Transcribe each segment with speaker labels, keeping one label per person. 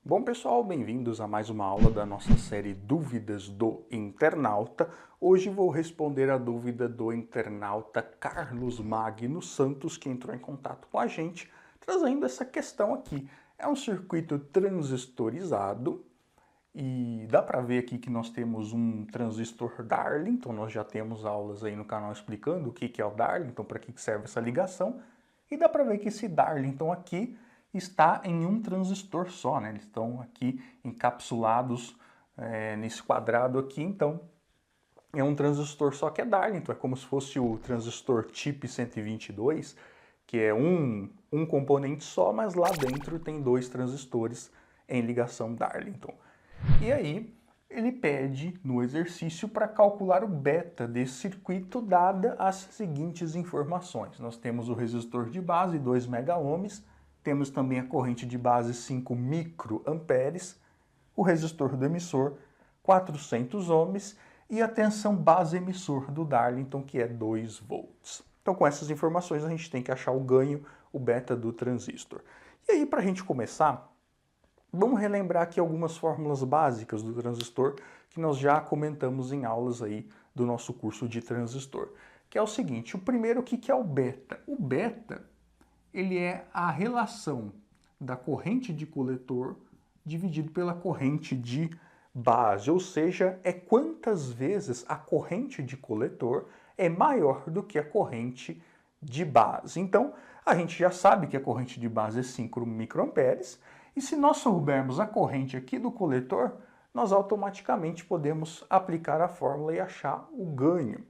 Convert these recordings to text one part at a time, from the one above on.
Speaker 1: Bom pessoal, bem-vindos a mais uma aula da nossa série Dúvidas do Internauta. Hoje vou responder a dúvida do internauta Carlos Magno Santos, que entrou em contato com a gente, trazendo essa questão aqui. É um circuito transistorizado e dá para ver aqui que nós temos um transistor Darlington. Nós já temos aulas aí no canal explicando o que é o Darlington, para que serve essa ligação. E dá para ver que esse Darlington aqui está em um transistor só, né? Eles estão aqui encapsulados nesse quadrado aqui, então é um transistor só que é Darlington, é como se fosse o transistor TIP 122, que é um componente só, mas lá dentro tem dois transistores em ligação Darlington. E aí ele pede no exercício para calcular o beta desse circuito, dada as seguintes informações. Nós temos o resistor de base, 2 megaohms, temos também a corrente de base 5 microamperes, o resistor do emissor 400 ohms e a tensão base emissor do Darlington, que é 2 volts. Então, com essas informações, a gente tem que achar o ganho, o beta do transistor. E aí, para a gente começar, vamos relembrar aqui algumas fórmulas básicas do transistor que nós já comentamos em aulas aí do nosso curso de transistor. Que é o seguinte, o primeiro, o que é o beta? O beta, ele é a relação da corrente de coletor dividido pela corrente de base, ou seja, é quantas vezes a corrente de coletor é maior do que a corrente de base. Então, a gente já sabe que a corrente de base é 5 microamperes, e se nós soubermos a corrente aqui do coletor, nós automaticamente podemos aplicar a fórmula e achar o ganho.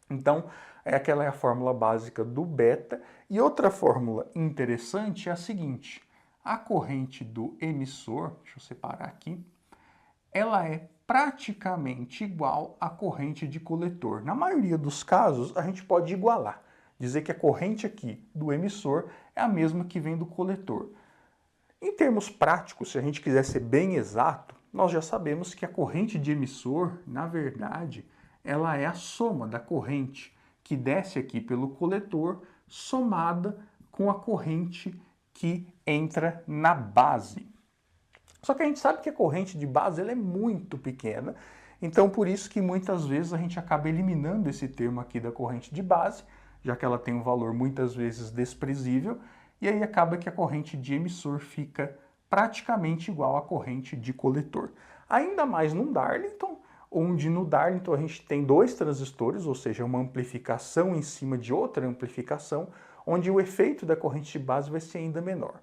Speaker 1: Então, aquela é a fórmula básica do beta. E outra fórmula interessante é a seguinte: a corrente do emissor, deixa eu separar aqui, ela é praticamente igual à corrente de coletor. Na maioria dos casos, a gente pode igualar, dizer que a corrente aqui do emissor é a mesma que vem do coletor. Em termos práticos, se a gente quiser ser bem exato, nós já sabemos que a corrente de emissor, na verdade, ela é a soma da corrente que desce aqui pelo coletor somada com a corrente que entra na base. Só que a gente sabe que a corrente de base ela é muito pequena, então por isso que muitas vezes a gente acaba eliminando esse termo aqui da corrente de base, já que ela tem um valor muitas vezes desprezível, e aí acaba que a corrente de emissor fica praticamente igual à corrente de coletor. Ainda mais num Darlington, onde no Darlington a gente tem dois transistores, ou seja, uma amplificação em cima de outra amplificação, onde o efeito da corrente de base vai ser ainda menor.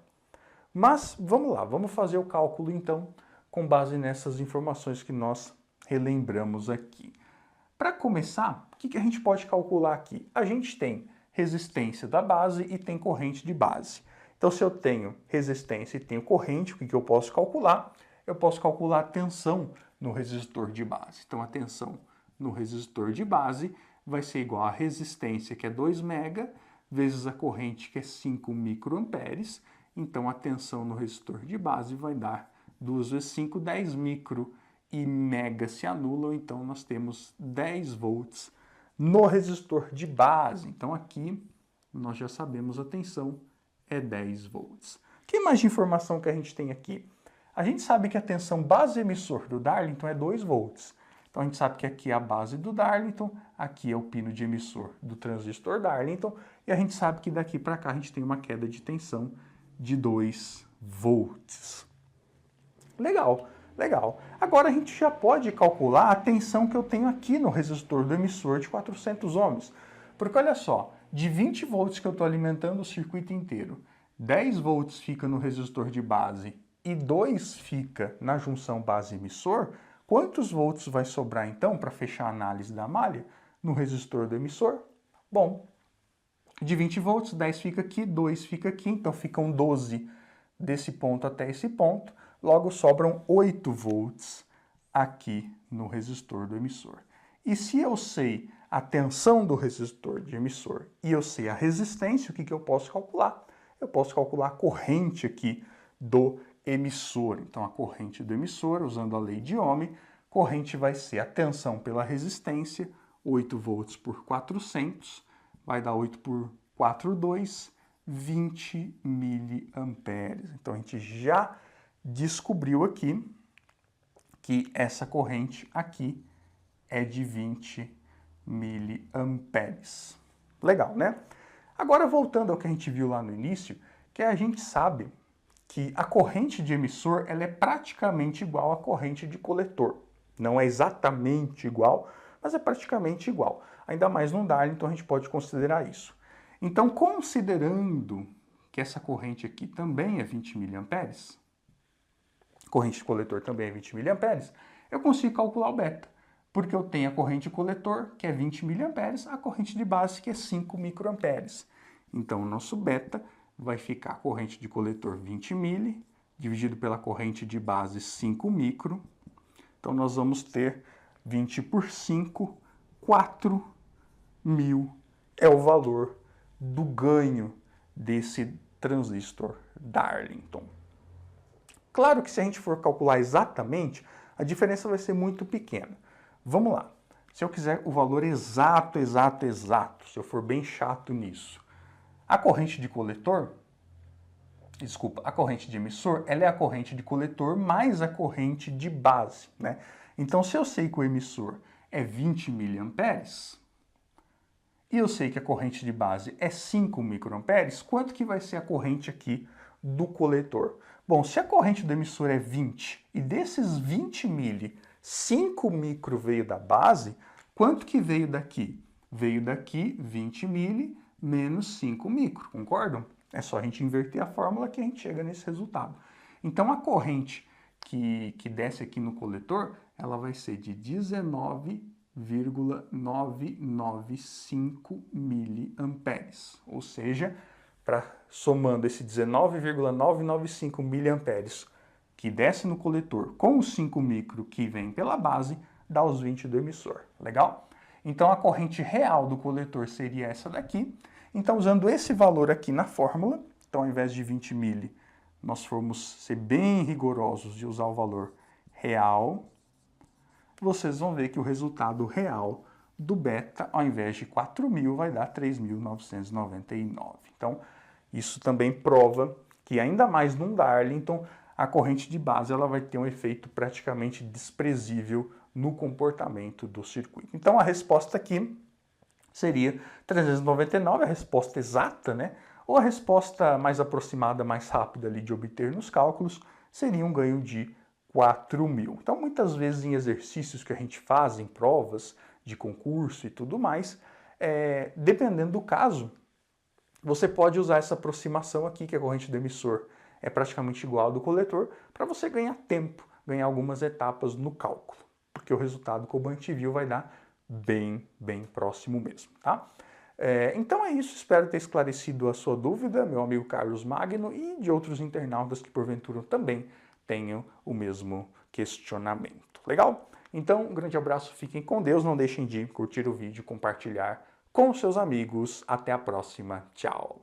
Speaker 1: Mas vamos lá, vamos fazer o cálculo então com base nessas informações que nós relembramos aqui. Para começar, o que a gente pode calcular aqui? A gente tem resistência da base e tem corrente de base. Então, se eu tenho resistência e tenho corrente, o que eu posso calcular? Eu posso calcular a tensão no resistor de base. Então, a tensão no resistor de base vai ser igual à resistência, que é 2 mega, vezes a corrente, que é 5 microamperes. Então, a tensão no resistor de base vai dar 2 vezes 5, 10 micro, e mega se anulam, então nós temos 10 volts no resistor de base. Então aqui nós já sabemos a tensão é 10 volts. Que mais de informação que a gente tem aqui? A gente sabe que a tensão base emissor do Darlington é 2 volts. Então a gente sabe que aqui é a base do Darlington, aqui é o pino de emissor do transistor Darlington, e a gente sabe que daqui para cá a gente tem uma queda de tensão de 2 volts. Legal, legal. Agora a gente já pode calcular a tensão que eu tenho aqui no resistor do emissor de 400 ohms. Porque olha só, de 20 volts que eu estou alimentando o circuito inteiro, 10 volts fica no resistor de base e 2 fica na junção base-emissor, quantos volts vai sobrar então para fechar a análise da malha no resistor do emissor? Bom, de 20 volts, 10 fica aqui, 2 fica aqui, então ficam 12 desse ponto até esse ponto, logo sobram 8 volts aqui no resistor do emissor. E se eu sei a tensão do resistor de emissor e eu sei a resistência, o que eu posso calcular? Eu posso calcular a corrente aqui do emissor. Então, a corrente do emissor, usando a lei de Ohm, corrente vai ser a tensão pela resistência, 8 volts por 400, vai dar 8 por 4, 2, 20 miliamperes. Então, a gente já descobriu aqui que essa corrente aqui é de 20 miliamperes. Legal, né? Agora, voltando ao que a gente viu lá no início, que a gente sabe que a corrente de emissor ela é praticamente igual à corrente de coletor. Não é exatamente igual, mas é praticamente igual. Ainda mais no Darling, então a gente pode considerar isso. Então, considerando que essa corrente aqui também é 20 miliamperes, corrente de coletor também é 20 miliamperes, eu consigo calcular o beta, porque eu tenho a corrente de coletor, que é 20 miliamperes, a corrente de base, que é 5 microamperes. Então, o nosso beta vai ficar a corrente de coletor 20 mili, dividido pela corrente de base 5 micro. Então, nós vamos ter 20 por 5, 4.000 é o valor do ganho desse transistor Darlington. Claro que se a gente for calcular exatamente, a diferença vai ser muito pequena. Vamos lá. Se eu quiser o valor exato, se eu for bem chato nisso, a corrente de coletor, a corrente de emissor, ela é a corrente de coletor mais a corrente de base, né? Então, se eu sei que o emissor é 20 miliamperes, e eu sei que a corrente de base é 5 microamperes, quanto que vai ser a corrente aqui do coletor? Bom, se a corrente do emissor é 20, e desses 20 mili, 5 micro veio da base, quanto que veio daqui? Veio daqui 20 mili menos 5 micro, concordam? É só a gente inverter a fórmula que a gente chega nesse resultado. Então, a corrente que desce aqui no coletor, ela vai ser de 19,995 miliamperes. Ou seja, somando esse 19,995 miliamperes que desce no coletor com os 5 micro que vem pela base, dá os 20 do emissor. Legal? Então, a corrente real do coletor seria essa daqui. Então, usando esse valor aqui na fórmula, então, ao invés de 20 mili, nós formos ser bem rigorosos de usar o valor real, vocês vão ver que o resultado real do beta, ao invés de 4.000, vai dar 3.999. Então, isso também prova que, ainda mais num Darlington, a corrente de base ela vai ter um efeito praticamente desprezível no comportamento do circuito. Então, a resposta aqui seria 399, a resposta exata, né? Ou a resposta mais aproximada, mais rápida ali de obter nos cálculos, seria um ganho de 4.000. Então, muitas vezes em exercícios que a gente faz, em provas de concurso e tudo mais, dependendo do caso, você pode usar essa aproximação aqui, que a corrente do emissor é praticamente igual ao do coletor, para você ganhar tempo, ganhar algumas etapas no cálculo, porque o resultado, como a gente viu, vai dar bem próximo mesmo, tá? Então é isso, espero ter esclarecido a sua dúvida, meu amigo Carlos Magno, e de outros internautas que porventura também tenham o mesmo questionamento. Legal? Então, um grande abraço, fiquem com Deus, não deixem de curtir o vídeo, compartilhar com seus amigos. Até a próxima, tchau!